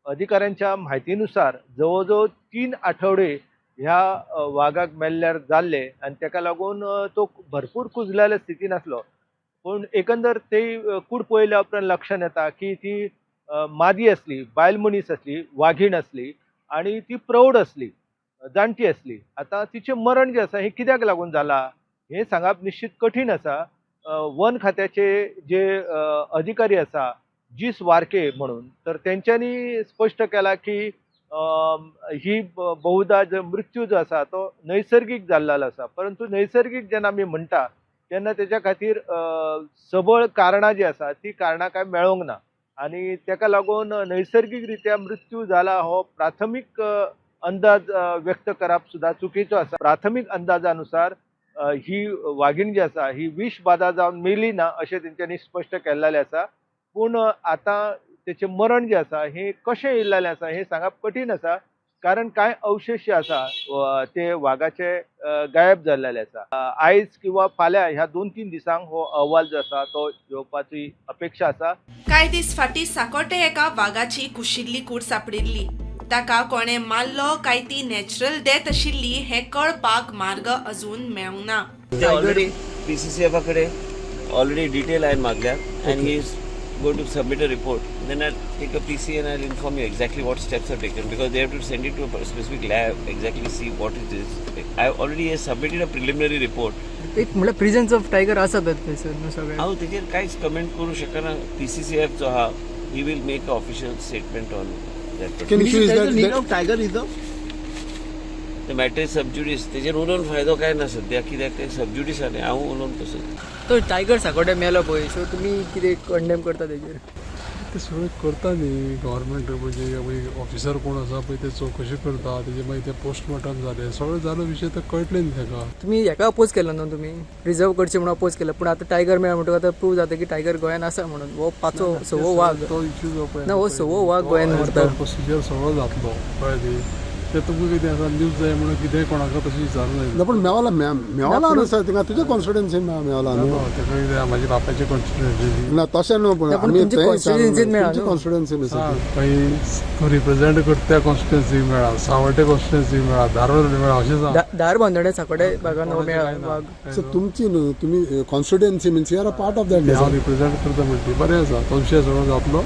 अधिकाऱ्यांच्या माहितीनुसार जवळजवळ 3 आठवडे ह्या वाघाक मेल्ल्यार जाल्ले आनी ताका लागून तो भरपूर कुजलेल्या स्थितीन आसलो. पूण एकंदर ते कूड पळयल्या उपरांत लक्षांत येता की ती मादी असली, बायल मनीस असली, वाघीण असली आणि ती प्रौढ असली, जाणटी असली. आता तिचें मरण जें आसा हें कित्याक लागून जालां हें सांगप निश्चित कठीण आसा. वन खात्याचे जे अधिकारी आसा जीस वारके म्हणून, तर तेंच्यांनी स्पश्ट केलां की ही बहुधा जो मृत्यू जो आसा तो नैसर्गीक जाल्लो आसा. परंतु नैसर्गीक जेन्ना आमी म्हणटा तेन्ना तेच्या खातीर सबळ कारणां जी आसा ती कारणां काय मेळोंक ना आनी तेका लागून नैसर्गीक रित्या मृत्यू जाला हो प्राथमीक अंदाज व्यक्त करप सुद्दां चुकीचो आसा. प्राथमीक अंदाजानुसार ही वाघीण जी आसा ही विष बाधा जावन मेली ना अशें तेंच्यांनी स्पश्ट केल्लें आसा. पूण आतां तेचें मरण जें आसा हें कशें येयल्लें आसा हें सांगप कठीण आसा. कारण कांय अवशेश जे आसा ते वाघाचे गायब जाल्लेले आसा. आयज किंवा फाल्यां ह्या 2-3 दिसांक हो अहवाल जो आसा तो येवपाची अपेक्षा आसा. कांय दीस फाटीं सांकोटे एका वाघाची कुशिल्ली कूड सापडिल्ली. ताका कोणे मारलो काय ती नॅचरल डेथ आशिल्ली हें कळपाक मार्ग अजून मेळूंक ना. ऑलरेडी PCCF कडे ऑलरेडी डिटेल हांवें मागल्यात and he is going to submit a report. Then I'll take a PC and I'll inform you exactly what steps are taken because they have to send it to a specific lab, exactly see what it is. I already submitted a preliminary report. एक म्हणजे presence of tiger आसा थंयसर सगळें. हांव तेजेर कांयच comment करूं शकना. PCCF जो आहा he will make an official statement on that. Can you show us that tiger is the The matter is sub judice. तेजेर उलोवन फायदो काय ना सद्या कित्याक ते सब जुडिस आनी हांव उलोवन तसो. तो टायगर सांकोटे मेलो पळय सो तुमी कितें कंडेम करता तेजेर? ते सगळें करता न्ही गव्हर्मेंट म्हणजे ऑफिसर कोण आसा पळय ते चवकशी करता तेजे मागीर ते पोस्टमॉर्टम जालें सगळें जालो विशय ते कळटलें न्ही ताका. तुमी हेका अपोज केलो न्हू तुमी रिजर्व करचे म्हणून अपोज केलो पूण आतां टायगर मेळ्ळा म्हणटकच आतां प्रूव जाता की टायगर गोंयान आसा म्हणून हो 5वो 6वो वाघ तो इश्यू जावपाक ना हो 6वो वाघ गोंयान मरता. प्रोसिजर सगळो जातलो कळ्ळें न्ही. ते तुमकां कितें आसा न्यूज जाय म्हणून कितेंय कोणाक तशें विचारूं जाय. पण मेवाला न्हू सर थिंगा तुज्या कॉन्स्टिट्युएन्सीन मेवाला न्हू ताका कितें म्हाजे बापायचे कॉन्स्टिट्युएन्सी ना तशें न्हू पूण आमी कॉन्स्टिट्युएन्सीन मेळ्ळा न्हू. कॉन्स्टिट्युएन्सीन आसा खंय तूं रिप्रेझेंट करता त्या कॉन्स्टिट्युएन्सीक मेळा, सावड्डे कॉन्स्टिट्युएन्सीक मेळा, धारवाड मेळा अशें सांग. दार बांदोडे सांकोटे बागान हो मेळ्ळा वाघ. सो तुमची न्हू तुमी constituency means you are a part of that. हांव रिप्रेझेंट करता म्हणटी बरें आसा तो विशय सगळो जातलो.